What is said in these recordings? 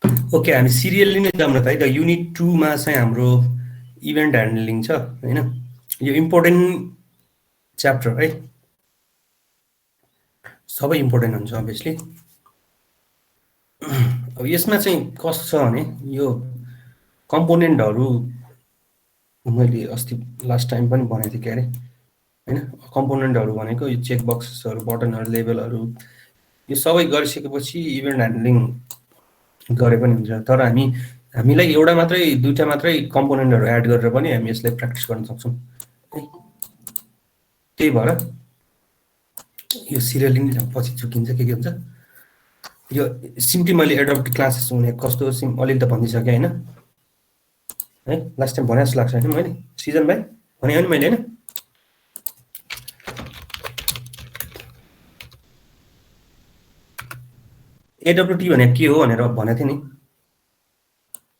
Okay, हामी serially नै जाऊँ न त है त। युनिट 2 मा चाहिँ हाम्रो इभेन्ट ह्यान्डलिङ छ हैन। यो इम्पोर्टेन्ट च्याप्टर है, सबै इम्पोर्टेन्ट हुन्छ अभियसली। अब यसमा चाहिँ कस्तो छ भने यो कम्पोनेन्टहरू मैले अस्ति लास्ट टाइम पनि भनेको थिएँ के अरे हैन। कम्पोनेन्टहरू भनेको यो चेक बक्सेसहरू, बटनहरू, लेबलहरू, यो सबै गरिसकेपछि इभेन्ट ह्यान्डलिङ गरे पनि हुन्छ। तर हामीलाई एउटा मात्रै दुईटा मात्रै कम्पोनेन्टहरू एड गरेर पनि हामी यसलाई प्र्याक्टिस गर्न सक्छौँ है। त्यही भएर यो सिरियली नै पछि चुकिन्छ के हुन्छ। यो सिम्पली मैले एडप्ट क्लासेस हुने कस्तो अलिअलि त भनिसकेँ होइन है। लास्ट टाइम भने जस्तो लाग्छ होइन मैले, सिजन भाइ भने नि मैले होइन। एडब्लुटी भनेको के हो भनेर भनेको थिएँ नि,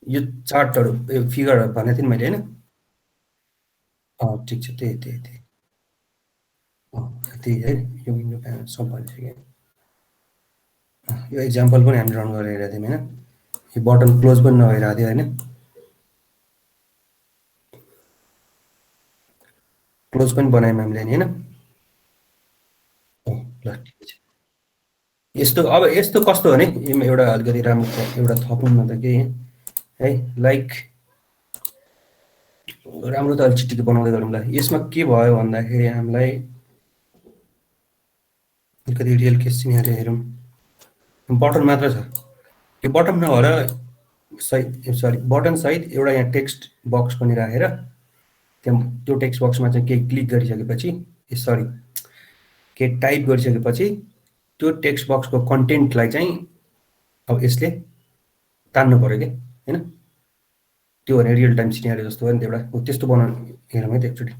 यो चार्टहरू फिगरहरू भनेको थिएँ नि मैले होइन। ठिक छ, त्यही त्यही है। यो विन्डो प्यानल सब भनिसकेँ। यो इक्जाम्पल पनि हामी रन गरेर हेरेको थियौँ होइन। यो बटन क्लोज पनि नभइरहेको थियो होइन, क्लोज पनि बनायौँ हामीले नि होइन। ल ठिक छ। यस्तो अब यस्तो कस्तो भने एउटा अलिकति राम्रो एउटा थपौँ न त केही है। लाइक राम्रो त अलिक छिटो बनाउँदै गरौँ ल। यसमा के भयो भन्दाखेरि हामीलाई अलिकति रियल केस सिनेरियो हेरौँ। बटन मात्र छ, यो बटन नभएर बटन सहित एउटा यहाँ टेक्स्ट बक्स पनि राखेर त्यहाँ त्यो टेक्स्ट बक्समा चाहिँ केही क्लिक गरिसकेपछि केही टाइप गरिसकेपछि त्यो टेक्स्ट बक्सको कन्टेन्टलाई चाहिँ अब यसले तान्नु पऱ्यो कि होइन। त्यो भने रियल टाइम सिनेरियो जस्तो हो नि त एउटा, त्यस्तो बनाउनु हेरौँ है त एकचोटि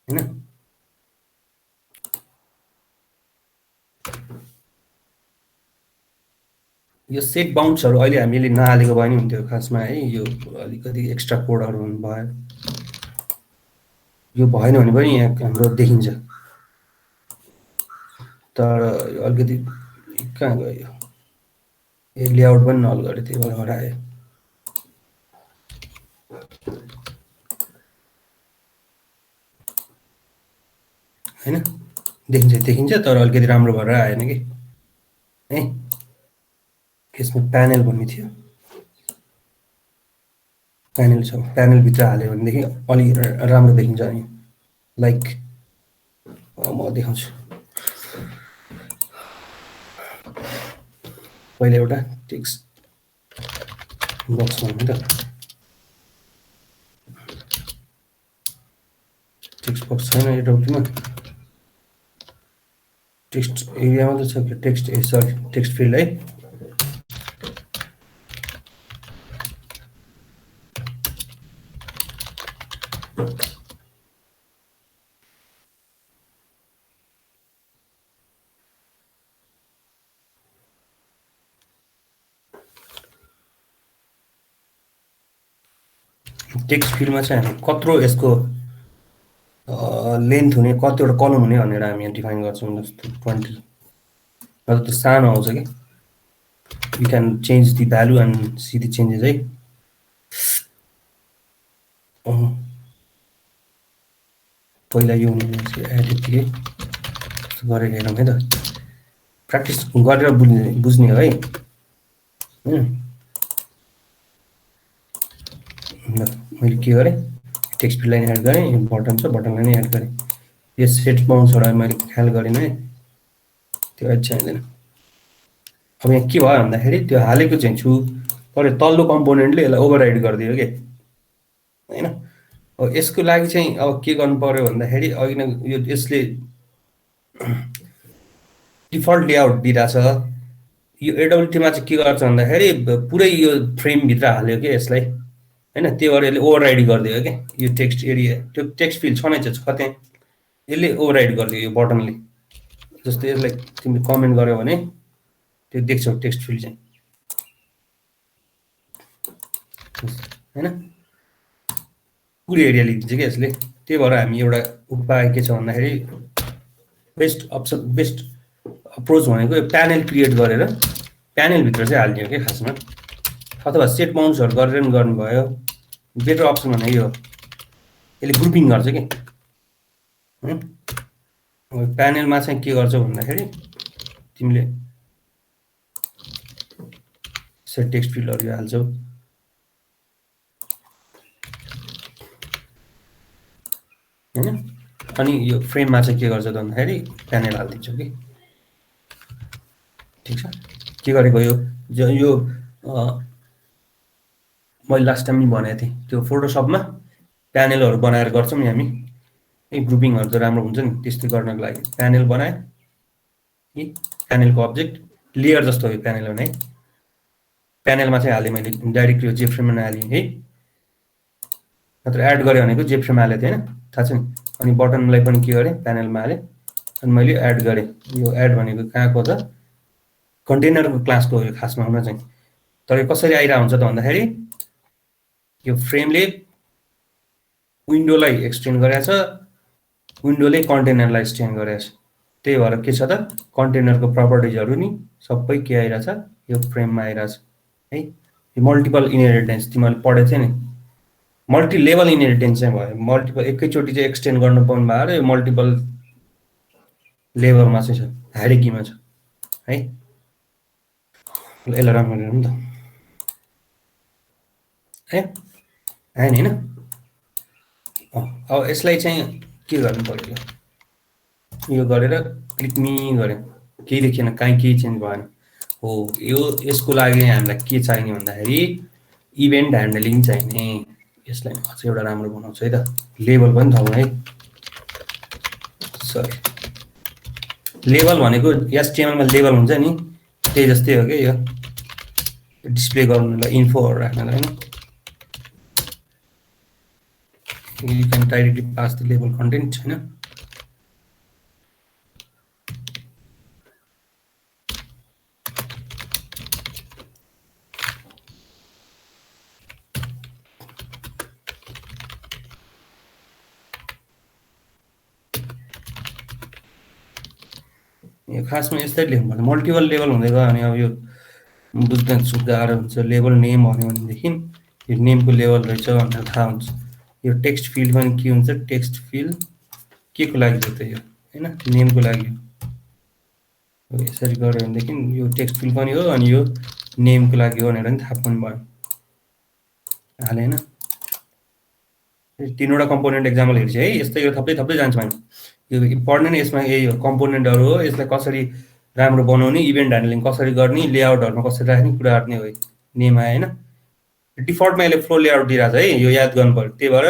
होइन। यो सेट बाउन्ड्सहरू अहिले हामीले नहालेको भए नि हुन्थ्यो खासमा है। यो अलिकति एक्स्ट्रा कोडहरू भयो, यो भएन भने पनि यहाँ हाम्रो देखिन्छ। तर अलिकति कहाँ गयो यो लेआउट पनि नल गरेँ, त्यही भएर हरायो होइन। देखिन्छ तर अलिकति राम्रो भएर आएन कि है। यसमा प्यानल भन्ने थियो, प्यानल छ, प्यानलभित्र हाल्यो भनेदेखि अलि राम्रो देखिन्छ नि। लाइक म देखाउँछु। पहिला एउटा टेक्स्ट बक्स भन्नु त, टेक्स्ट बक्स छैन एडब्लुटीमा, टेक्स्ट एरिया मात्रै छ। टेक्स्ट सरी टेक्स्ट फिल्ड है। टेक्स्ट फिल्डमा चाहिँ हामी कत्रो यसको लेन्थ हुने, कतिवटा कलम हुने भनेर हामी यहाँ डिफाइन गर्छौँ। जस्तो 20, मतलब त्यो सानो आउँछ कि you can change the value and see the changes है। पहिला यो एड यत्तिकै गरेर हेरौँ है त, प्र्याक्टिस गरेर बुझ्ने हो है। मैले के गरेँ, टेक्स्ट फिल्डलाई एड गरेँ, यो बटन छ बटनलाई नै एड गरेँ। यो सेट बाउन्ड्सहरू मैले ख्याल गरेन है, त्यो अहिले चाहिँदैन। अब यहाँ के भयो भन्दाखेरि त्यो हालेको चाहिँ छु, तर तल्लो कम्पोनेन्टले यसलाई ओभरराइड गरिदियो कि होइन। अब यसको लागि चाहिँ अब के गर्नु पर्यो भन्दाखेरि अघि नै यो यसले डिफल्ट लेआउट दिइरहेछ। यो एडब्लुटीमा चाहिँ के गर्छ भन्दाखेरि पुरै यो फ्रेमभित्र हाल्यो कि यसलाई होइन। त्यो भएर यसले ओभरराइड गरिदियो क्या यो टेक्स्ट एरिया, त्यो टेक्स्ट फिल्ड छनै छ कतै, यसले ओभरराइड गरिदियो यो बटनले। जस्तो यसलाई तिमीले कमेन्ट गर्यो भने त्यो देख्छौ टेक्स्ट फिल्ड चाहिँ होइन, पुरै एरिया लिन्छ कि यसले। त्यही भएर हामी एउटा उपाय के छ भन्दाखेरि बेस्ट अप्रोच भनेको यो प्यानल क्रिएट गरेर प्यानलभित्र चाहिँ हाल्ने हो कि खासमा। अथवा सेट माउन्ट्सहरु गरेर नि गर्नुभयो बेटर अप्सन भनेको यो यसले ग्रुपिङ गर्छ के हैन प्यानलमा चाहिँ के गर्छ भन्दाखेरि तिमीले सेट टेक्स्ट फिल्डहरु हाल्छौ हैन अनि यो फ्रेममा चाहिँ के गर्छ त भन्दाखेरि प्यानल हाल्दिन्छ के ठीक छ के गरेको यो मैले लास्ट टाइम नि भनेको थिएँ त्यो फोटोसपमा प्यानलहरु बनाएर गर्छौं नि हामी ग्रुपिङहरु त राम्रो हुन्छ नि त्यस्तै गर्नको लागि प्यानल बनाए यी प्यानलको अब्जेक्ट लेयर जस्तो हो प्यानल भने प्यानलमा चाहिँ हाले मैले डाइरेक्ट यो जेफ्रेममा हालेँ है नत्र एड गरे भनेको जेफ्रेममा हाले थिएन थाहा छ नि अनि बटनलाई पनि के गरे प्यानलमा हाले अनि मैले एड गरे यो एड भनेको कहाँको त कन्टेनरको क्लासको हो खासमा हुन चाहिँ तर कसरी आइरा हुन्छ त भन्दाखेरि यो फ्रेमले विन्डोलाई एक्सटेन्ड गरेछ विन्डोले कन्टेनरलाई एक्सटेन्ड गरेछ त्यही भएर के छ त कन्टेनरको प्रपर्टिजहरु नि सबै के आइराछ यो फ्रेममा आइराछ है यो मल्टिपल इनहेरिटेन्स तिमीले पढेछ नि मल्टी लेभल इनहेरिटेन्स चाहिँ भयो मल्टिपल एकैचोटी चाहिँ एक्सटेन्ड गर्न पाउनु भएर यो मल्टिपल लेभलमा चाहिँ छ हायरार्कीमा छ है यसलाई राम्रो हेरौँ त है आएन हैन अब यसलाई चाहिँ के गर्नु पर्यो यो गरेर क्लिक मी गरे केही देखिएन कहीँ केही चेन्ज भएन हो यो यसको लागि हामीलाई के चाहिने भन्दाखेरि इभेन्ट ह्यान्डलिङ चाहिने यसलाई अझ एउटा राम्रो बनाउँछु है त लेभल पनि थाहा है सरी लेभल भनेको एचटीएमएल मा लेभल हुन्छ नि त्यही जस्तै हो के यो डिस्प्ले गर्नुलाई इन्फोहरु राख्नलाई हैन you can directly pass the label content हैन यो खासमा यस्तै लेख्नु पर्छ मल्टिपल लेभल हुँदै गयो अनि अब यो बुझ्न गाह्रो हुन्छ लेभल नेम भन्यो भनेदेखि यो नेमको लेभल रहेछ भनेर थाहा हुन्छ यो टेक्स्ट फिल्ड पनि के हुन्छ टेक्स्ट फिल्ड के को लागि हो त यो हैन नेमको लागि हो यसरी गर्यो भनेदेखि यो टेक्स्ट फिल्ड पनि हो अनि यो नेमको लागि हो भनेर नि थाहा पनि भयो हाले हैन तीनवटा कम्पोनेन्ट एक्जाम्पल हेर्छ है यस्तै यो थप्दै थप्दै जान्छ हामी यो इम्पोर्टेन्ट यसमा यही हो कम्पोनेन्टहरु हो यसलाई कसरी राम्रो बनाउने इभेन्ट ह्यान्डलिङ कसरी गर्ने लेआउटहरुमा कसरी राख्ने कुराहरु नै हो नेम आए हैन डिफल्टमा यसले फ्लो लेआउट दिइराछ है यो याद गर्नु पर्यो त्यही भएर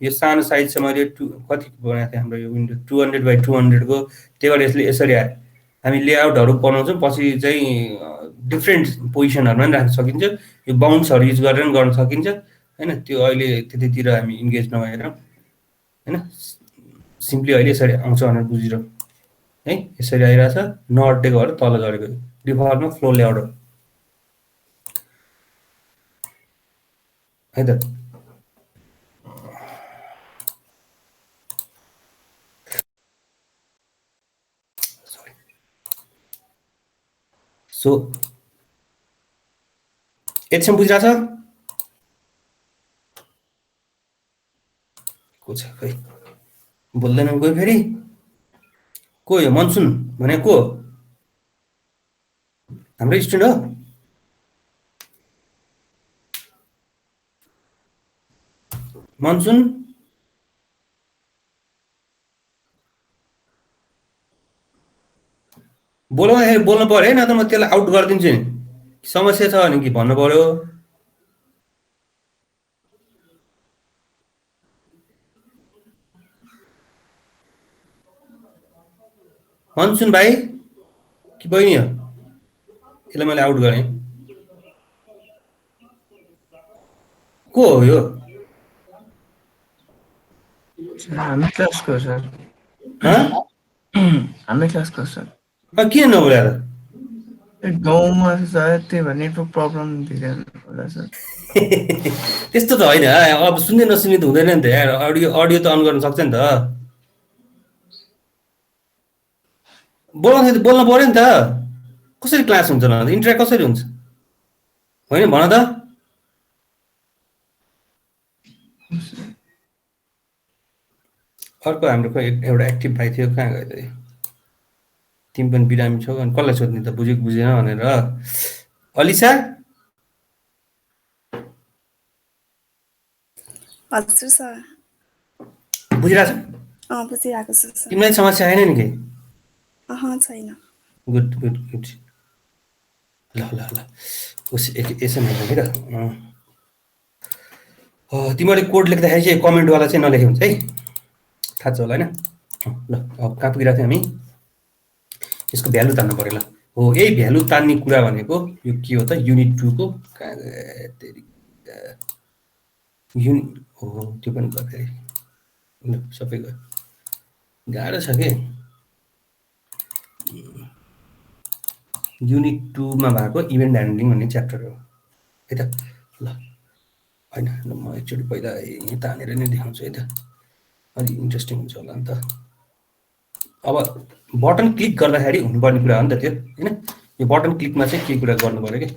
यो सानो साइज छ मैले कति बनाएको थिएँ हाम्रो यो विन्डो 200 बाइ 200 को त्यही भएर यसले यसरी आयो हामी लेआउटहरु बनाउँछौं पछि चाहिँ डिफरेन्ट पोजिसनहरुमा पनि राख्न सकिन्छ यो बाउन्ड्सहरु युज गरेर पनि गर्न सकिन्छ हैन त्यो अहिले त्यतितिर हामी इन्गेज नभएर हैन सिम्पली अहिले यसरी आउँछ भनेर बुझिरौ है यसरी आइराछ नअटेको भएर तल गरेको डिफल्टमा फ्लो लेआउट हो है त सो एकछिन बुझिराछ को छ खै बोल्दैन कोही फेरि को यो मनसुन भने को हाम्रो स्टुडेन्ट हो मनसुन बोल्नु पर्यो है न त म त्यसलाई आउट गरिदिन्छु नि समस्या छ भने कि भन्नु पर्यो मनसुन भाइ कि बहिनी हो यसलाई मैले आउट गरेँ को हो यो हामी क्लासको सर हामी क्लासको सर किन नबोला त गाउँमा सायद त्यही भएर नेटवर्क प्रब्लम दिँदैन होला सर त्यस्तो त होइन अब सुन्दै नसुन्ने त हुँदैन नि त यार अडियो त अन गर्न सक्छ नि त बोल्न पर्यो नि त कसरी क्लास हुन्छ न इन्टरेक्ट कसरी हुन्छ होइन भन त अर्को हाम्रो एउटा एक्टिभ भाइ थियो, कहाँ गयो त? तिमी पनि बिरामी छौ अनि कसलाई सोध्ने त, बुझेको बुझेन भनेर। अलिसा हजुर सर। बुझिरहेछ? बुझिरहेको छु सर। तिमीलाई समस्या आएन नि केही? छैन। Good good good. ल ल ल उस यसो हेर्नु कि त, तिमीहरूले कोड लेख्दाखेरि चाहिँ कमेन्टवाला चाहिँ नलेखे हुन्छ है, थाहा छ होला होइन? ल अब कहाँ पुगिरहेको थियो हामी? यसको भ्यालु तान्नु पऱ्यो। ल हो, यही भ्यालु तान्ने कुरा भनेको यो के हो त? युनिट 2 को हो, त्यो पनि गर्दाखेरि ल सबै गयो, गाह्रो छ के? युनिट 2 मा भएको इभेन्ट ह्यान्डलिङ भन्ने च्याप्टर हो है त। ल होइन, म एकचोटि पहिला यहीँ तानेर नै देखाउँछु है त, अलिक इन्ट्रेस्टिङ हुन्छ होला नि त। अब बटन क्लिक गर्दाखेरि हुनुपर्ने कुरा हो नि त त्यो, होइन? यो बटन क्लिकमा चाहिँ के कुरा गर्नु पऱ्यो कि,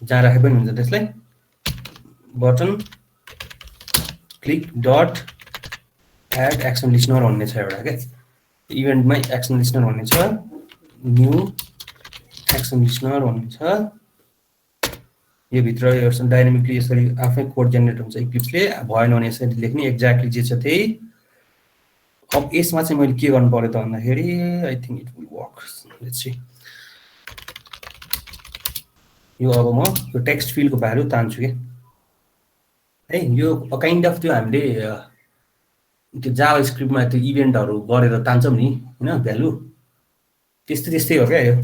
जहाँ राखे पनि हुन्छ त्यसलाई। Button click dot add action listener भन्ने छ एउटा क्या, इभेन्टमै एक्सन लिस्नर भन्ने छ, न्यू एक्सन लिस्नर भन्ने छ। यो भित्र डाइनामिकली यसरी आफै कोड जेनेरेट हुन्छ इक्लिप्सले, भएन भने यसरी लेख्ने, एक्ज्याक्टली जे छ त्यही। अब यसमा चाहिँ मैले के गर्नु पर्यो त भन्दाखेरि, I think it will work, let's see. यो अब म यो टेक्स्ट फिल्डको भ्यालु तान्छु कि है, यो काइन्ड अफ त्यो हामीले त्यो जावा स्क्रिप्टमा त्यो इभेन्टहरू गरेर तान्छौँ नि होइन, भ्यालु त्यस्तै त्यस्तै हो क्या यो।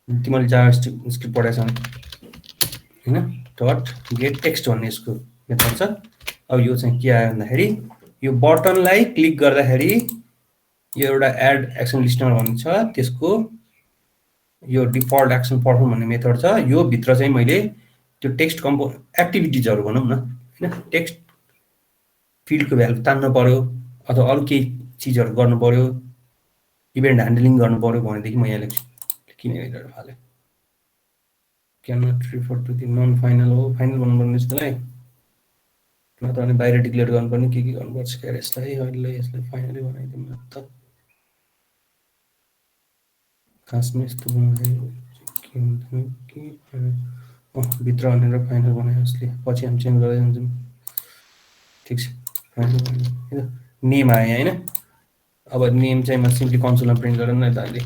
तिमीले जावा स्क्रिप्ट पढाएको छ होइन, डट गेट टेक्स्ट भन्ने यसको मेथड छ। अब यो चाहिँ के आयो भन्दाखेरि, यो बटनलाई क्लिक गर्दाखेरि यो एउटा एड एक्सन लिस्नर भन्ने छ, त्यसको यो डिफल्ट एक्सन पर्फर्म भन्ने मेथड छ। यो भित्र चाहिँ मैले त्यो टेक्स्ट एक्टिभिटिजहरू भनौँ न होइन, टेक्स्ट फिल्डको भ्यालु तान्न पर्यो अथवा अरू केही चिजहरू गर्नु पर्यो, इभेन्ट ह्यान्डलिङ गर्नु पर्यो भनेदेखि म यहाँ लेख्छु, किन गरेर फाल्यो, can not refer to the non final हो, फाइनल भन्नुपर्ने त्यसलाई, नत्र भने बाहिर डिक्लेयर गर्नुपर्ने के गर्नुपर्छ क्या यसलाई, अहिले यसलाई फाइनलै बनाइदिउँ त। खासमा यस्तो बनाउँदाखेरि के हुन्थ्यो कि भित्र भनेर फाइनल बनायो यसले, पछि हामी चेन्ज गर्दै जान्छौँ। ठिक छ, फाइनल बनायो, नेम आयो होइन। अब नेम चाहिँ म सिम्पली कन्सोलमा प्रिन्ट गरेर नै दाले,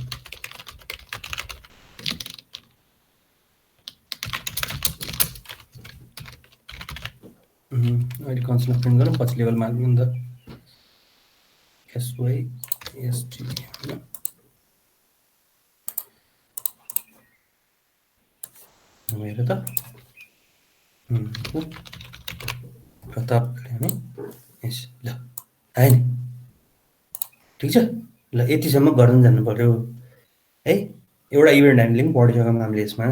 अहिले कन्सोलमा प्रिन्ट गरौँ, पछि लेभलमा हाल्नु नि त, SYST होइन। हेर त प्रतापले होइन, यस ल आयो नि, ठिक छ। ल यतिसम्म गर्नु जानु पर्यो है, एउटा इभेन्ट ह्यान्डलिङ पढिसक्यौँ हामीले यसमा।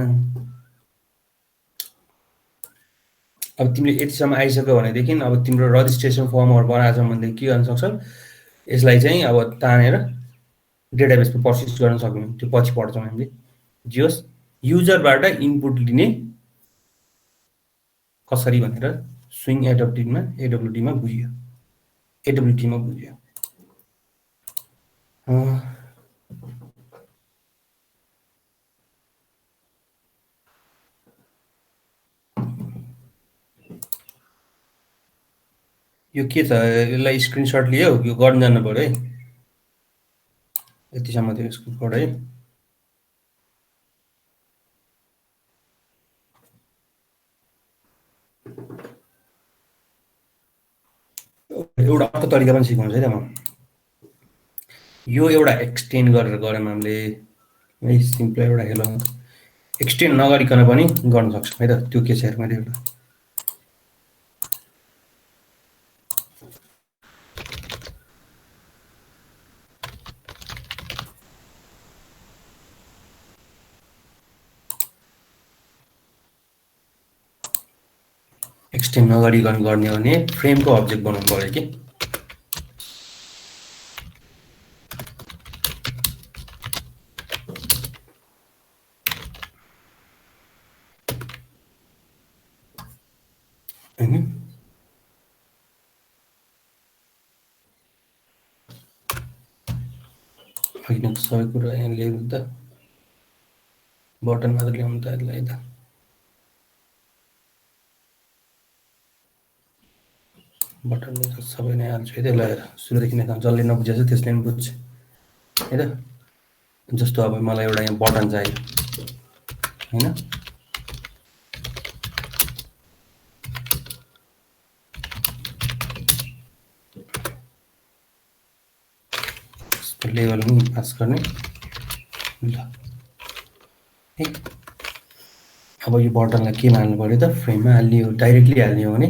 अब तिमीले यतिसम्म आइसक्यो भनेदेखि अब तिम्रो रजिस्ट्रेसन फर्महरू बनाएको छ भनेदेखि के गर्न सक्छौ, यसलाई चाहिँ अब तानेर डेटाबेसमा पर्सिस्ट गर्न सक्यौँ, त्यो पछि पढ्छौँ हामीले। जे होस्, युजरबाट इनपुट लिने कसरी भनेर स्विङ एडब्ल्युटीमा बुझियो, एडब्ल्युटीमा बुझियो। यो के छ, यसलाई स्क्रिनसट लियो, यो गर्न जानु पर्यो है, यतिसम्म थियो यसको कोड है। एउटा अर्को तरिका पनि सिकाउँछु है त म, यो एउटा एक्सटेन्ड गरेर गऱ्यौँ हामीले है, सिम्पल एउटा हेलो एक्सटेन्ड नगरिकन पनि गर्न सक्छौँ है त। त्यो के छ हेर, मैले एउटा एक्सटेन्ड नगरिकन गर्ने हो भने फ्रेमको अब्जेक्ट बनाउनु पऱ्यो कि, होइन। होइन सबै कुरा यहाँ ल्याउनु त बटन मात्र ल्याउनु त यसलाई त बटन सबै नै हाल्छु है त्यसलाई सुरुदेखि नै जसले नबुझेछ त्यसले पनि बुझ्छ है त जस्तो अब मलाई एउटा यहाँ बटन चाहियो होइन लेभल पनि पास गर्ने ल है अब यो बटनलाई केमा हाल्नु पर्यो त फ्रेममा हाल्ने हो डाइरेक्टली हाल्ने हो भने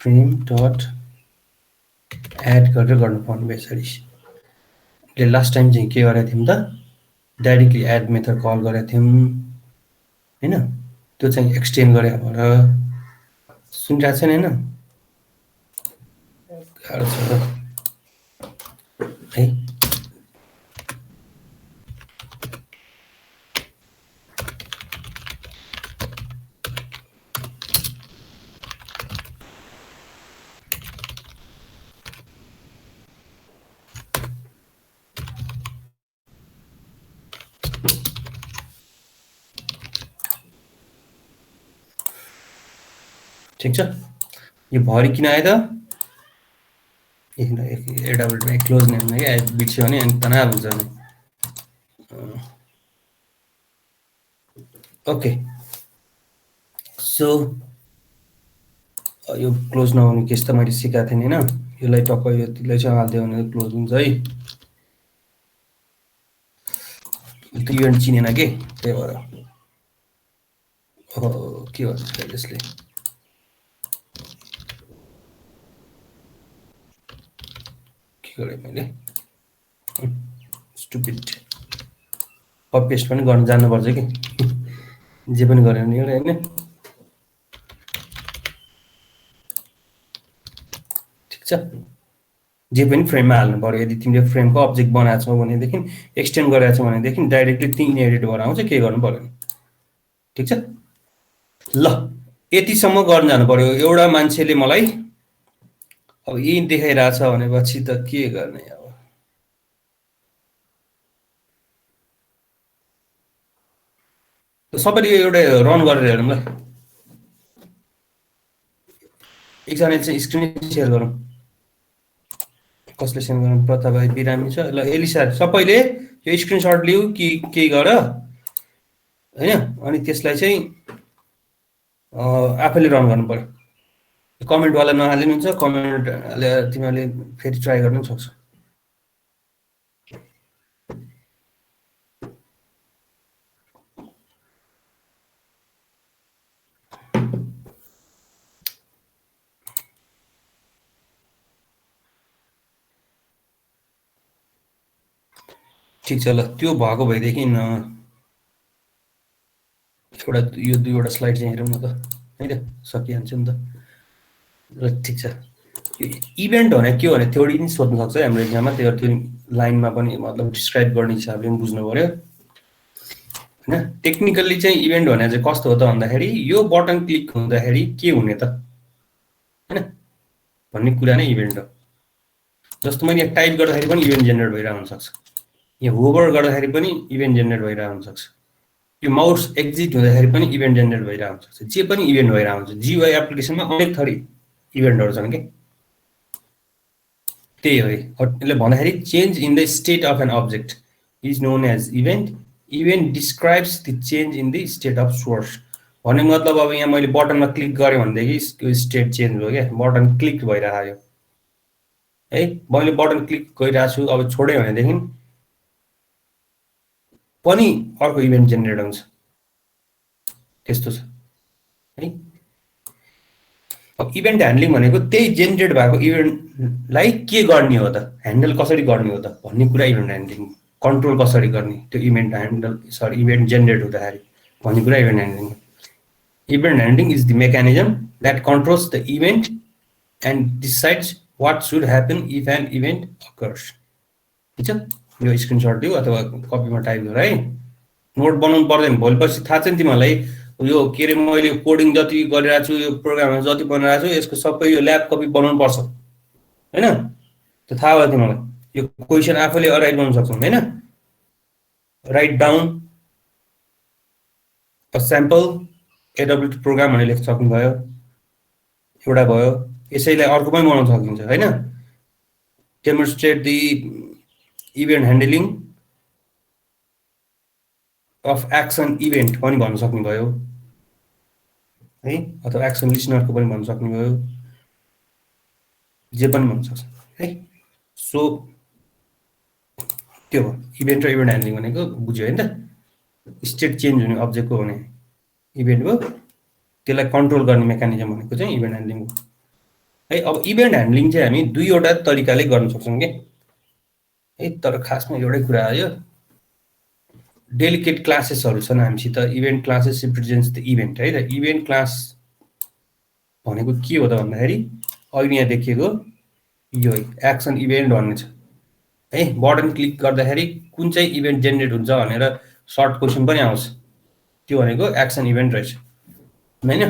फ्रेम डट एड गरेर गर्नुपर्ने भयो यसरी ले लास्ट टाइम चाहिँ के गरेको थियौँ त डाइरेक्टली एड मेथड कल गरेको थियौँ होइन त्यो चाहिँ एक्सटेन्ड गरे भएर सुनिरहेको छैन होइन गाह्रो छ त है ठिक छ यो भरि किन आयो त एडब्लुमा क्लोज नेम क्या बिर्स्यो भने अनि तनाव हुन्छ नि ओके सो यो क्लोज नहुने केस त मैले सिकाएको थिएँ होइन यसलाई टक्क यतिलाई चाहिँ हालिदियो भने क्लोज हुन्छ है त्यो इभेन्ट चिनेन के त्यही भएर के भन्छ यसले गरेँ मैले स्टुपिड कपी पेस्ट पनि गर्न जान्नुपर्छ कि जे पनि गऱ्यो भने एउटा होइन ठिक छ जे पनि फ्रेममा हाल्नु पर्यो यदि तिमीले फ्रेमको अब्जेक्ट बनाएको छौ भनेदेखि एक्सटेन्ड गरेको छौ भनेदेखि डाइरेक्टली त्यही इनहेरिट भएर आउँछ केही गर्नु पर्यो ठिक छ ल यतिसम्म गर्न जानु पर्यो एउटा मान्छेले मलाई अब यही देखाइरहेछ भनेपछि त के गर्ने अब सबैले एउटा रन गरेर हेरौँ ल एकजनाले चाहिँ स्क्रिन सेयर गरौँ कसले सेयर गरौँ प्रताप भाइ बिरामी छ ल एलिसा सबैले यो स्क्रिनसट लिऊ कि केही गर होइन अनि त्यसलाई चाहिँ आफैले रन गर्नु पर्यो कमेन्टवाला नहालिनुहुन्छ कमेन्ट तिमीहरूले फेरि ट्राई गर्न पनि सक्छौ ठिक छ ल त्यो भएको भएदेखि एउटा यो दुईवटा स्लाइड चाहिँ हेरौँ न त है त सकिहाल्छ नि त ल ठिक छ यो इभेन्ट भने के हो भने थ्योरी पनि सोध्नु सक्छ हाम्रो इक्जाममा त्यो लाइनमा पनि मतलब डिस्क्राइब गर्ने हिसाबले पनि बुझ्नु पर्यो होइन टेक्निकल्ली चाहिँ इभेन्ट भने चाहिँ कस्तो हो त भन्दाखेरि यो बटन क्लिक हुँदाखेरि के हुने त होइन भन्ने कुरा नै इभेन्ट हो जस्तो मैले यहाँ टाइप गर्दाखेरि पनि इभेन्ट जेनेरेट भइरहेको हुनसक्छ यहाँ होभर गर्दाखेरि पनि इभेन्ट जेनेरेट भइरहेको हुनसक्छ यो माउस एक्जिट हुँदाखेरि पनि इभेन्ट जेनेरेट भइरहेको हुनसक्छ जे पनि इभेन्ट भइरहेको हुन्छ जियुआई एप्लिकेसनमा अनेक थरी इभेन्टहरू छन् कि त्यही हो यसले भन्दाखेरि change in the state of an object is known as event event describes the change in the state of source भन्ने मतलब अब यहाँ मैले बटनमा क्लिक गरेँ भनेदेखि त्यो स्टेट चेन्ज भयो क्या बटन क्लिक भइरहेको है मैले बटन क्लिक गरिरहेको छु अब छोडेँ भनेदेखि पनि अर्को इभेन्ट जेनेरेट हुन्छ त्यस्तो छ है अब इभेन्ट ह्यान्डलिङ भनेको त्यही जेनेरेट भएको इभेन्टलाई के गर्ने हो त ह्यान्डल कसरी गर्ने हो त भन्ने कुरा इभेन्ट ह्यान्डलिङ कन्ट्रोल कसरी गर्ने त्यो इभेन्ट इभेन्ट जेनेरेट हुँदाखेरि भन्ने कुरा event handling event handling is the mechanism that controls the event and decides what should happen if an event occurs ठिक छ यो स्क्रिनसट दियो अथवा कपीमा टाइप गर है नोट बनाउनु पर्दैन भोलिपछि थाहा छ नि तिमीहरूलाई यो के अरे मैले कोडिङ जति गरिरहेको छु यो प्रोग्रामहरू जति बनाइरहेको छु यसको सबै यो ल्याब कपी बनाउनु पर्छ होइन त्यो थाहा भयो तिमीलाई यो क्वेसन आफूले अराइभ गर्न सक्छौँ हैन write down a sample AWT program भनेर लेख्न सक्नुभयो एउटा भयो यसैलाई अर्को पनि बनाउन सकिन्छ हैन demonstrate the event handling of action event पनि भन्न सक्नुभयो है अथवा एक्सन लिसनरको पनि भन्न सक्नुभयो जे पनि भन्न सक्छ है सो त्यो भयो इभेन्ट र इभेन्ट ह्यान्डलिङ भनेको बुझ्यो हैन त स्टेट चेन्ज हुने अब्जेक्टको हुने इभेन्ट हो त्यसलाई कन्ट्रोल गर्ने मेकानिजम भनेको चाहिँ इभेन्ट ह्यान्डलिङ हो है अब इभेन्ट ह्यान्डलिङ चाहिँ हामी दुईवटा तरिकाले गर्न सक्छौँ के है तर खासमा एउटै कुरा आयो डेलिकेट क्लासेसहरू छन् हामीसित event classes represents the event है त इभेन्ट क्लास भनेको के हो त भन्दाखेरि अहिले यहाँ देखिएको यो एक्सन इभेन्ट भन्ने छ है बटन क्लिक गर्दाखेरि कुन चाहिँ इभेन्ट जेनेरेट हुन्छ भनेर सर्ट क्वेसन पनि आउँछ त्यो भनेको एक्सन इभेन्ट रहेछ हैन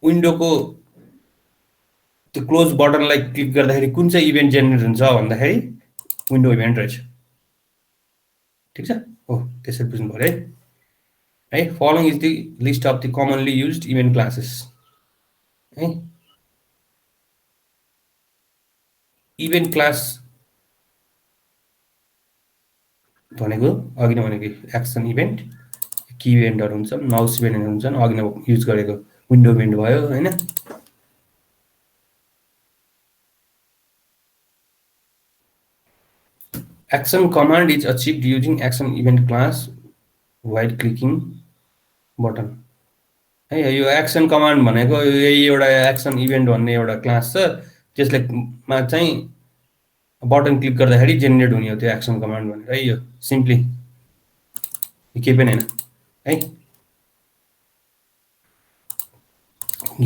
विन्डोको त्यो क्लोज बटनलाई क्लिक गर्दाखेरि कुन चाहिँ इभेन्ट जेनेरेट हुन्छ भन्दाखेरि विन्डो इभेन्ट रहेछ ठीक छ हो त्यसरी बुझ्नु पर्यो है following is the list of the commonly used event classes है इभेन्ट क्लास भनेको अघि नै भनेको एक्सन इभेन्ट की इभेन्टहरू हुन्छन् माउस इभेन्टहरू हुन्छन् अघि नै युज गरेको विन्डो इभेन्ट भयो हैन action command is achieved using action event class while clicking button है यो एक्सन कमान्ड भनेको यही एउटा एक्सन इभेन्ट भन्ने एउटा क्लास छ त्यसले मा चाहिँ बटन क्लिक गर्दाखेरि जेनेरेट हुने हो त्यो एक्सन कमान्ड भनेर है यो सिम्पली केही पनि हैन है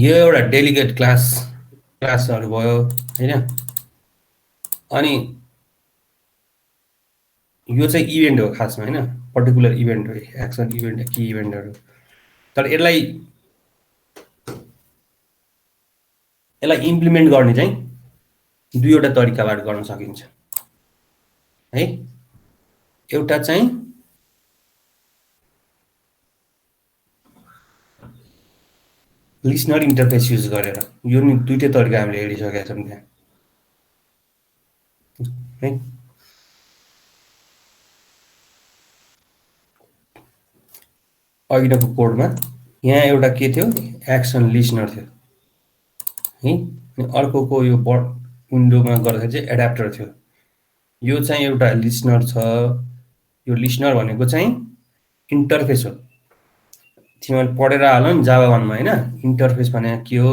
यो एउटा डेलिगेट क्लासहरू भयो हैन अनि यो चाहिँ इभेन्ट हो खासमा हैन पर्टिकुलर इभेन्ट हो एक्सन इभेन्ट की इभेन्टहरू तर यसलाई इम्प्लिमेन्ट गर्ने चाहिँ दुईवटा तरिकाबाट गर्न सकिन्छ है एउटा चाहिँ लिसनर इन्टरफेस युज गरेर यो नि दुईटै तरिका हामीले हेरिसकेका छौँ त्यहाँ है अघिल्लो कोडमा यहाँ एउटा के थियो एक्सन लिसनर थियो है अनि अर्कोको यो विन्डोमा गर्दाखेरि चाहिँ एडाप्टर थियो यो चाहिँ एउटा लिसनर छ यो लिसनर भनेको चाहिँ इन्टरफेस हो तिमीले पढेर हाल नि जावा 1 मा हैन इन्टरफेस भनेको के हो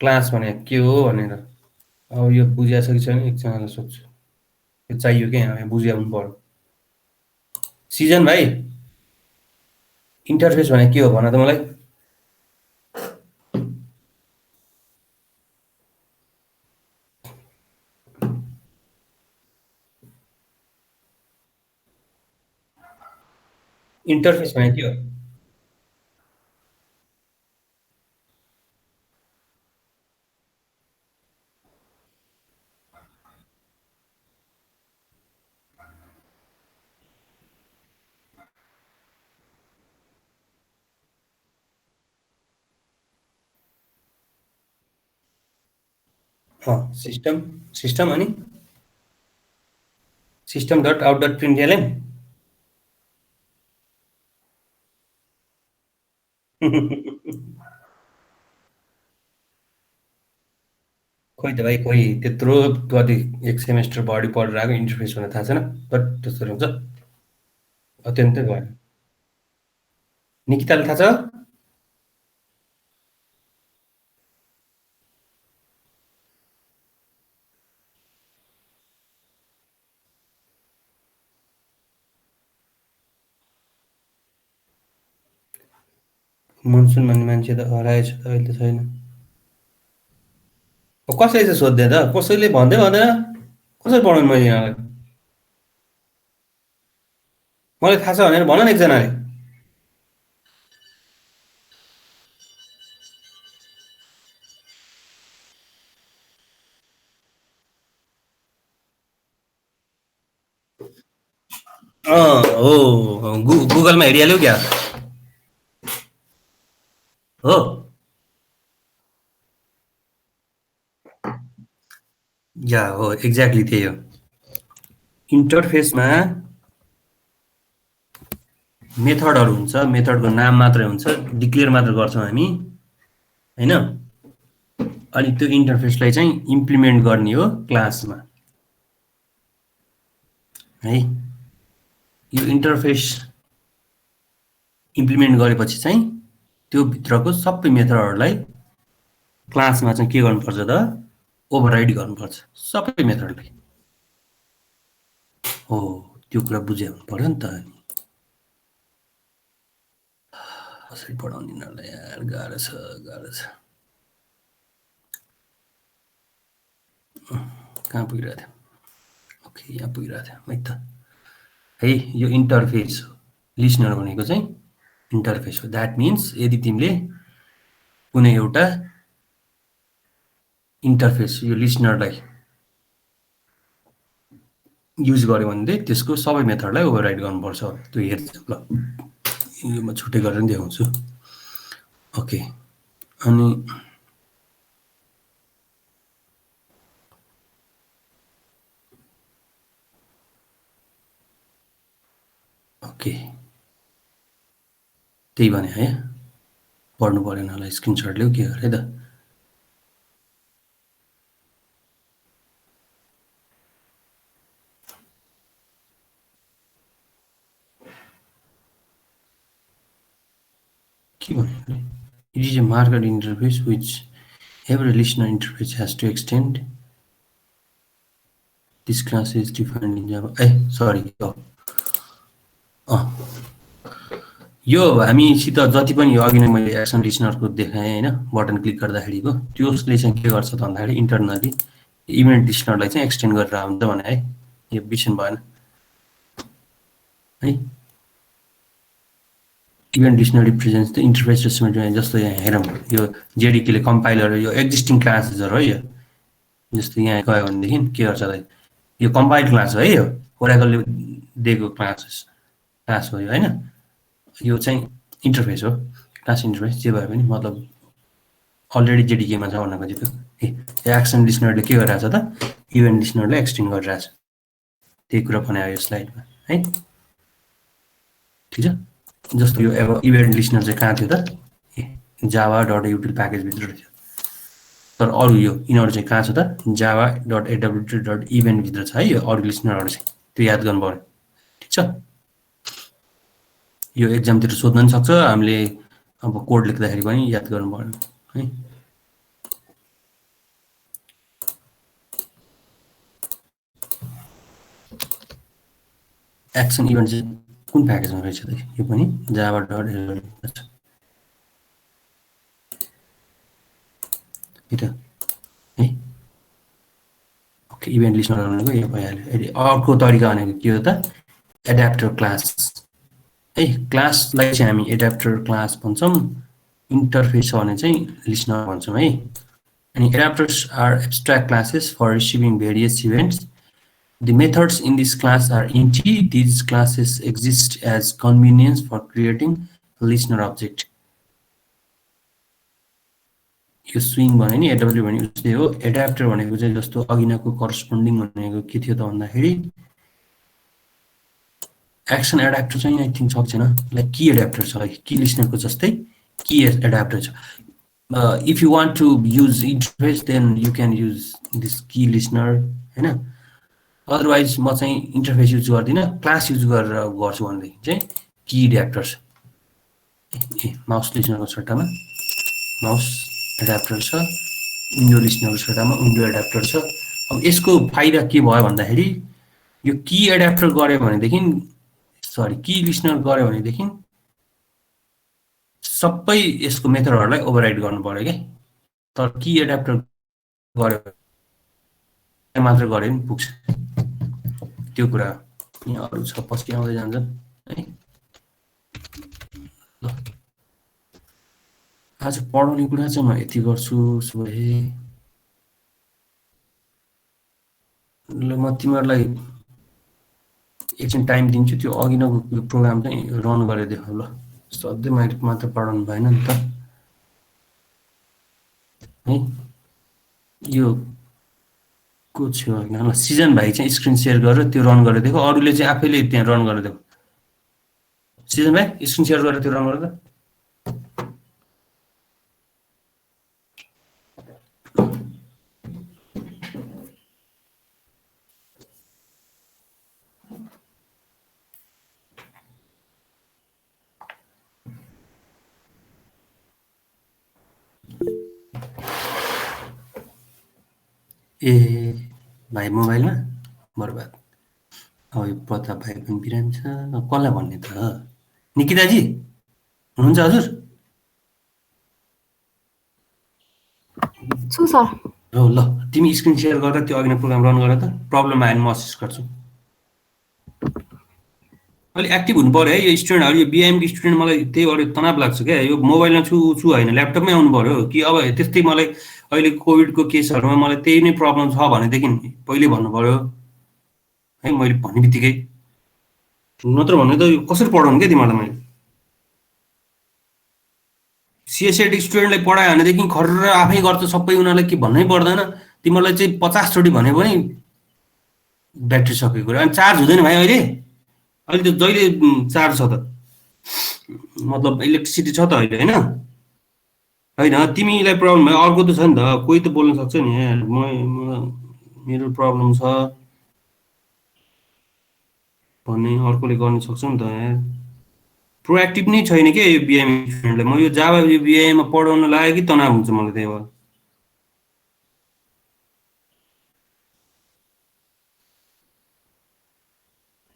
क्लास भनेको के हो भनेर अब यो बुझिया छ कि छैन एकजनालाई सोध्छु यो चाहियो के यहाँ बुझिया हुनु पर्यो सिजन भाइ इन्टरफेस भनेको के हो भन त मलाई इन्टरफेस भनेको के हो सिस्टम अनि सिस्टम डट आउट डट प्रिन्टएलएन खोइ त भाइ खोइ त्यत्रो कति एक सेमेस्टर बढी पढेर आएको इन्टरफेस हुन थाहा छैन बट त्यस्तो हुन्छ अत्यन्तै भयो निकिताले थाहा छ मनसुन भन्ने मान्छे त हराएछ त अहिले त छैन कसैले चाहिँ सोध्दै त कसैले भन्दै भन्दैन कसरी पढाउनु मैले यहाँलाई मलाई थाहा छ भनेर भन न एकजनाले हो गुगलमा हेरिहाल्यौ क्या हो या हो एक्ज्याक्टली त्यही हो इन्टरफेसमा मेथडहरू हुन्छ मेथडको नाम मात्रै हुन्छ डिक्लेयर मात्र गर्छौँ हामी हैन अनि त्यो इन्टरफेसलाई चाहिँ इम्प्लिमेन्ट गर्ने हो क्लासमा है यो इन्टरफेस इम्प्लिमेन्ट गरेपछि चाहिँ त्यो भित्रको सबै मेथडहरूलाई क्लासमा चाहिँ के गर्नुपर्छ त ओभरराइड गर्नुपर्छ सबै मेथडलाई हो त्यो कुरा बुझ्या हुनु पर्यो नि त कसरी पढाउने यिनीहरूलाई यार गाह्रो छ कहाँ पुगिरहेको थियो ओके यहाँ पुगिरहेको थियो है त है यो इन्टरफेस हो लिसनर भनेको चाहिँ इन्टरफेस हो द्याट मिन्स यदि तिमीले कुनै एउटा इन्टरफेस यो लिसनरलाई युज गर्यो भने चाहिँ त्यसको सबै मेथडलाई ओभरराइड गर्नुपर्छ त्यो हेर्छ ल यो म छुट्टै गरेर नि देखाउँछु ओके अनि ओके त्यही भने है पढ्नु परेन होला स्क्रिनसट ल्याऊ के गरे त के भन्यो it is a markup interface which every listener interface has to extend this class is defined in Java sorry यो हामीसित जति पनि अघि नै मैले एक्सन लिसनरको देखाएँ हैन बटन क्लिक गर्दाखेरिको त्यसले चाहिँ के गर्छ त भन्दाखेरि इन्टरनली इभेन्ट लिसनरलाई चाहिँ एक्सटेन्ड गरेर आउँछ भने है यो बिर्सनु भएन है event listener represents the interface response जस्तो यहाँ हेरौँ यो जेडीकेले कम्पाइलर यो एक्जिस्टिङ क्लासेसहरु है यो जस्तो यहाँ गयो भनेदेखि के गर्छ त यो कम्पाइल्ड क्लास हो है यो ओराकलले दिएको क्लास हो यो हैन यो चाहिँ इन्टरफेस हो क्लास इन्टरफेस जे भए पनि मतलब अलरेडी जेडीकेमा छ भन्न खोजेको यो एक्सन लिसनरले के गरिरहेछ त इभेन्ट लिसनरले एक्सटेन्ड गरिरहेछ त्यही कुरा बनायो यो स्लाइडमा है ठीक छ जस्तो यो अब इभेन्ट लिसनर चाहिँ कहाँ थियो त java.util प्याकेज भित्र थियो तर अरु यो यिनीहरु चाहिँ कहाँ छ त java.awt.event भित्र छ है यो अरु लिसनरहरु चाहिँ त्यो याद गर्नु पर्यो ठीक छ यो एक्जाम तिर सोध्न पनि सक्छ हामीले अब कोड लेख्दाखेरि पनि याद गर्नु पर्यो है एक्सन इभेन्ट चाहिँ कुन प्याकेजमा रहेछ त यो पनि java.awt है ओके इभेन्ट लिसनर भनेको यो भइहाल्यो अर्को तरिका भनेको के हो त एडाप्टर क्लास है क्लासलाई चाहिँ हामी एडाप्टर क्लास भन्छौं इन्टरफेस भने चाहिँ लिसनर भन्छौं है अनि adapters are abstract classes for receiving various events The methods in this class are empty. These classes exist as convenience for creating a listener object. यो swing भने नि एडब्ल्यू भने उस्तै हो एडाप्टर भनेको चाहिँ जस्तो अघिनाको करस्पोन्डिङ भनेको के थियो त भन्दाखेरि एक्सन एडाप्टर चाहिँ आई थिंक सक्छ हैन लाइक की एडाप्टर छ लाइक की लिसनरको जस्तै की एडाप्टर छ if you want to use interface then you can use this की लिसनर हैन अदरवाइज म चाहिँ इन्टरफेस युज गर्दिन क्लास युज गरेर गर्छु भनेदेखि चाहिँ की एडाप्टर छ माउस लिसनरको सट्टामा माउस एडाप्टर छ विन्डो लिसनरको सट्टामा विन्डो एडाप्टर छ अब यसको फाइदा के भयो भन्दाखेरि यो की एडाप्टर गरे भनेदेखि सरी की लिसनर गरे भनेदेखि सबै यसको मेथडहरुलाई ओभरराइड गर्नु पर्यो के तर की एडाप्टर गरे मात्र गरे पनि पुग्छ त्यो कुरा यहाँ अरु छ पछि आउँदै जान्छ है ल आज पढाउने कुरा चाहिँ म यति गर्छु सुभे ल म तिमीहरुलाई एकछिन टाइम दिन्छु त्यो अघि नै प्रोग्राम चाहिँ रन गरेर देखाउ ल सधैँ मैले मात्र पढाउनु भएन नि त है यो को थियो होइन ल सिजन भाइ चाहिँ स्क्रिन सेयर गरेर त्यो रन गरेर देखो अरूले चाहिँ आफैले त्यहाँ रन गरेर देखो सिजन भाइ स्क्रिन सेयर गरेर त्यो रन गरेर ए भाइ मोबाइलमा बर्बाद अब यो प्रताप भाइ पनि बिरामी छ कसलाई भन्ने त निकिताजी हुनुहुन्छ हजुर छु सर हो ल तिमी स्क्रिन सेयर गरेर त्यो अघि नै प्रोग्राम रन गरेर त प्रब्लम आयो भने म असिस्ट गर्छु अलि एक्टिभ हुनु पर्यो है यो स्टुडेन्टहरू यो बिआइएमको स्टुडेन्ट मलाई त्यही अलिक तनाव लाग्छ क्या यो मोबाइलमा छु होइन ल्यापटपमै आउनु पर्यो कि अब त्यस्तै मलाई अहिले कोभिडको केसहरूमा मलाई त्यही नै प्रब्लम छ भनेदेखि पहिले भन्नु पर्यो है मैले भन्ने बित्तिकै नत्र भने त यो कसरी पढाउनु क्या तिमीहरूलाई मैले सिएसएड स्टुडेन्टलाई पढायो भनेदेखि खर्र आफै गर्छ सबै उनीहरूलाई के भन्नै पर्दैन तिमीहरूलाई चाहिँ 50 चोटि भने पनि ब्याट्री सकेको कुरा अनि चार्ज हुँदैन भाइ अहिले अहिले त जहिले चार्ज छ त मतलब इलेक्ट्रिसिटी छ त अहिले होइन होइन तिमीलाई प्रब्लम भयो अर्को त छ नि त कोही त बोल्न सक्छ नि मेरो प्रब्लम छ भन्ने अर्कोले गर्न सक्छ नि त यार प्रोएक्टिभ नै छैन क्या यो बिआइएम स्टुडेन्टलाई म यो जावा यो बिआइएममा पढाउन लाग्यो कि तनाव हुन्छ मलाई त्यही भएर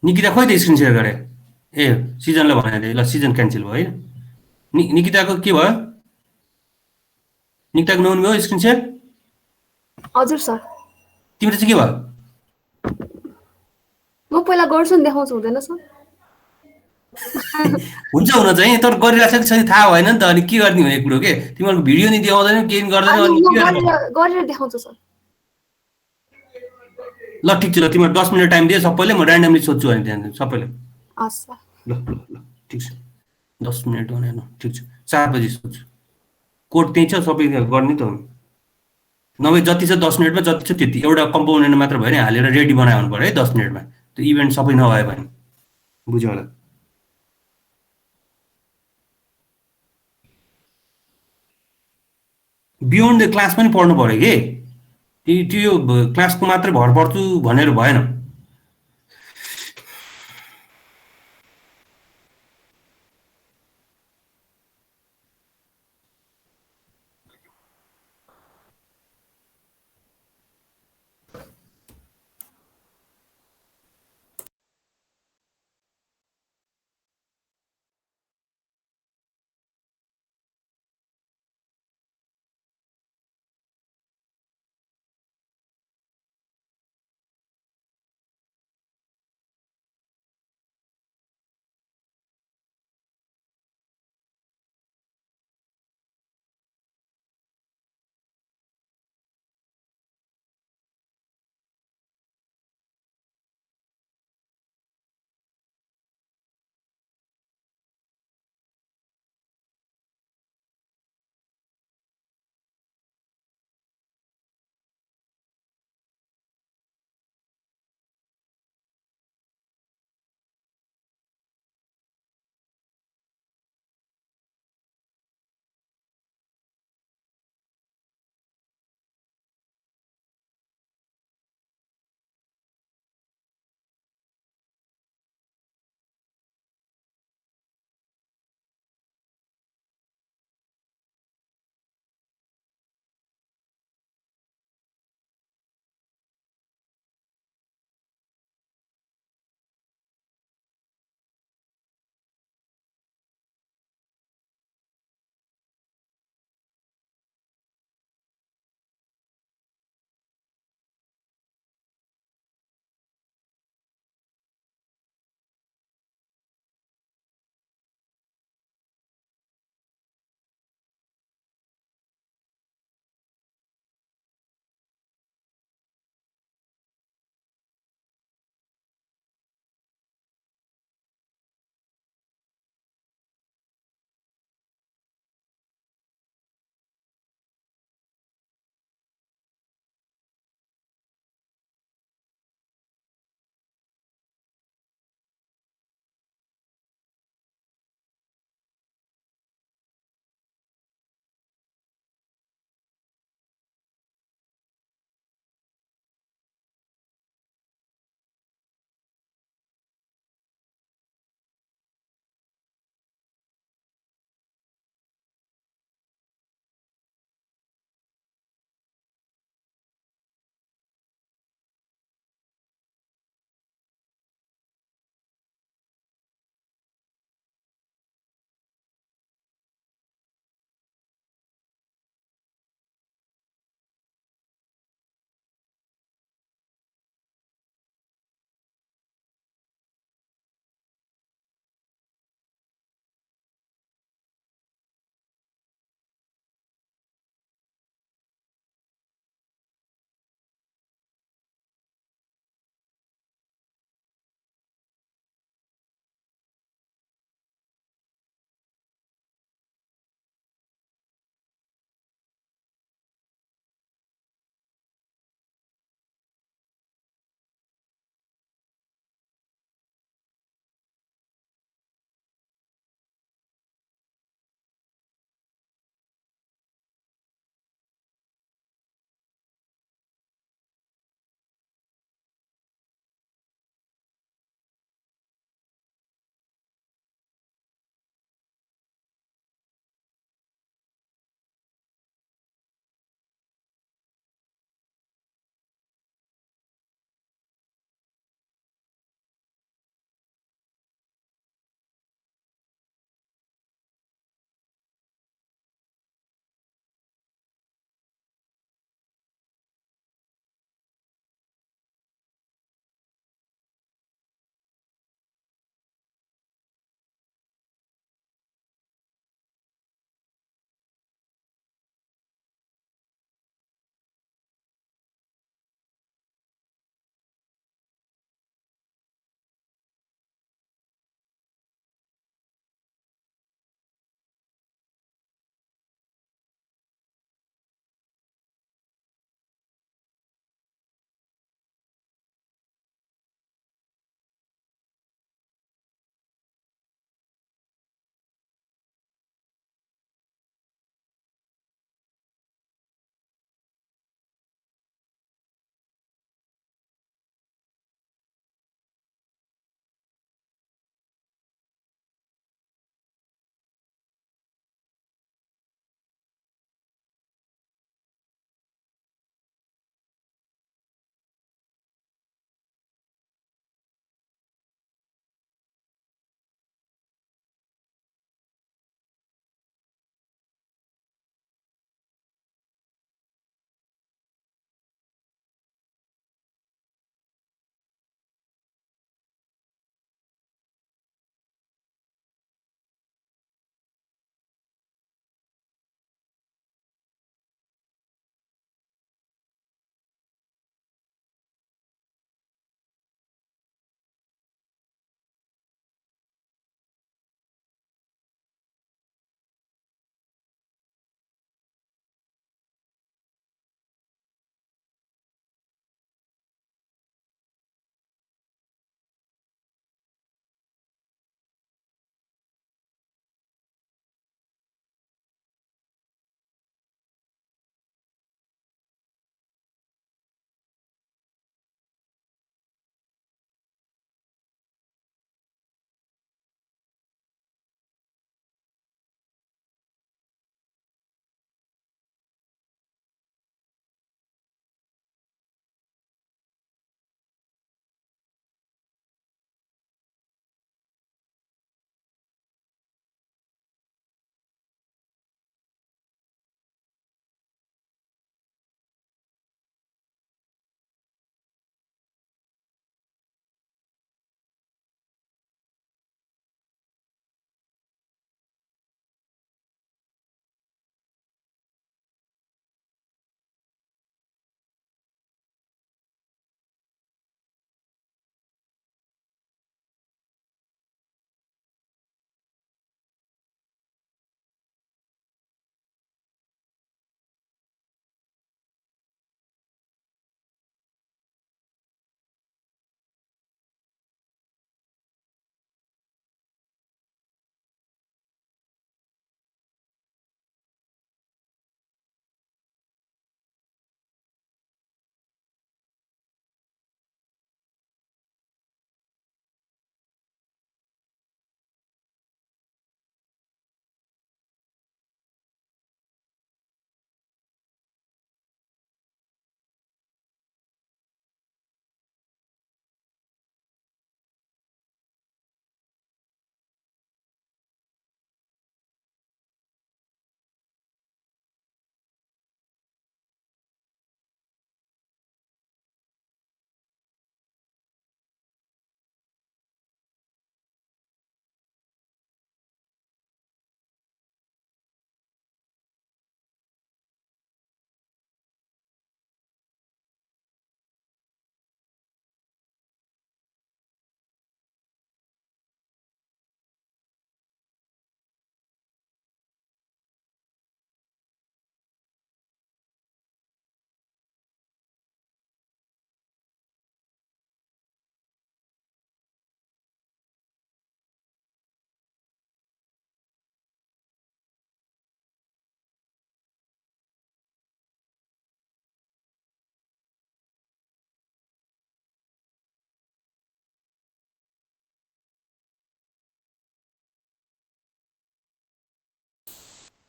निकिता खोइ त स्क्रिन सेयर गरे ए सिजनलाई भनेको थिएँ ल सिजन क्यान्सल भयो होइन निकिताको के भयो निकिताको नहुने भयो स्क्रिन सेयर हजुर सर तिम्रो चाहिँ के भयो म पहिला गर्छु नि देखाउँछु हुँदैन सर हुन्छ हुन चाहिँ तर गरिरहेको छ कि छैन थाहा भएन नि त अनि के गर्ने हो यो कुरो के तिमीहरूको भिडियो नि देखाउँदैन केही गर्दैन अनि अनि म के गर्ने गरेर देखाउँछु सर ल ठिक छ ल तिमीहरू 10 मिनट टाइम दिए सबैले म ऱ्यान्डमली सोध्छु भने त्यहाँ सबैले हस् सर ल ल ल ठिक छ 10 मिनट भने ठिक छ 4 बजी सोध्छु कोड त्यही छ सबै गर्ने त हो नभए जति छ 10 मिनटमा जति छ त्यति एउटा कम्पोनेन्ट मात्र भयो नि हालेर रेडी बनायो हुनु पर्यो है 10 मिनटमा त्यो इभेन्ट सबै नभए भने बुझ्यो होला बियोन्ड द क्लास पनि पढ्नु पर्यो कि त्यो क्लासको मात्रै भर पर्छु भनेर भएन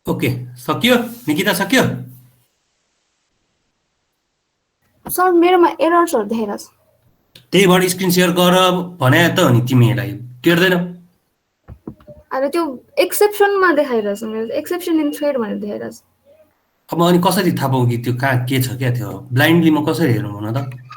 ओके सक्यो निकिता सक्यो सर मेरोमा एरर्सहरु देखाइरहेछ। त्यही भएर स्क्रिन सेयर गर भने त हो नि तिमीलाई टेर्दैनौ अरे त्यो एक्सेप्सनमा देखाइरहेछ मेरो एक्सेप्सन इन थ्रेड भनेर देखाइरहेछ। अब अनि कसरी थाहा पाऊ कि त्यो कहाँ के छ क्या त्यो ब्लाइन्डली म कसरी हेरौँ भन त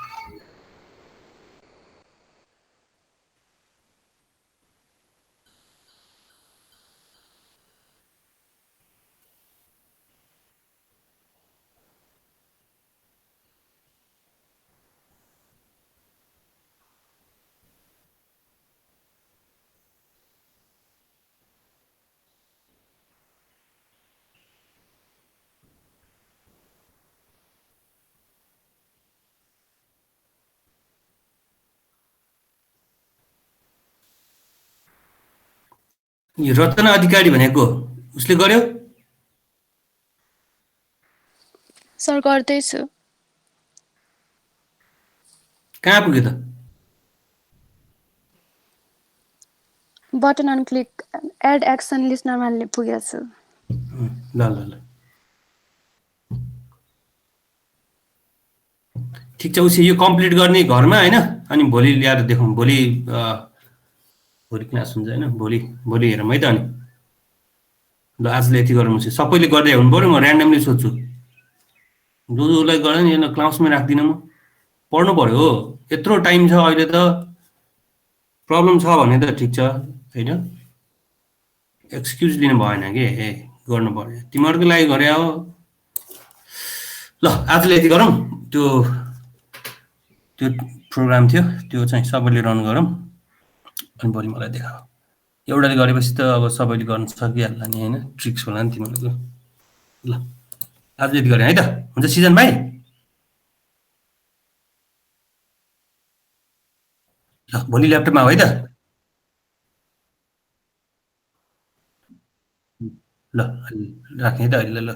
यो रचना अधिकारी भनेको उसले गर्यो सर गर्दैछु। कहाँ पुग्यो त button on click add action लिस्टनमा पुगेको छु। ल ल ल ठिक छ उसी यो कम्प्लिट गर्ने घरमा हैन अनि भोलि ल्याएर देखाउँ भोलि भोलि क्लास हुन्छ हैन भोलि भोलि हेरौँ है त अनि ल आजले यति गरौँ सबैले गर्दै हुनु पर्यो म ऱ्यान्डमली सोध्छु जसलाई गर्दा नि यसलाई क्लासमै राख्दिनँ म पढ्नु पर्यो हो यत्रो टाइम छ अहिले त प्रब्लम छ भने त ठिक छ हैन एक्सक्युज दिनु भएन के गर्नु पर्यो तिमीहरूको लागि गरे हो ल आजले यति गरौँ त्यो त्यो प्रोग्राम थियो त्यो चाहिँ सबैले रन गरौँ अनि भोलि मलाई देखाऊ एउटाले गरेपछि त अब सबैले गर्न सकिहाल्ला नि हैन ट्रिक्स होला नि तिमीहरूको ल आज यति गरे है त हुन्छ सिजन भाइ ल भोलि ल्यापटपमा आऊ है त ल राखेँ है त अहिले ल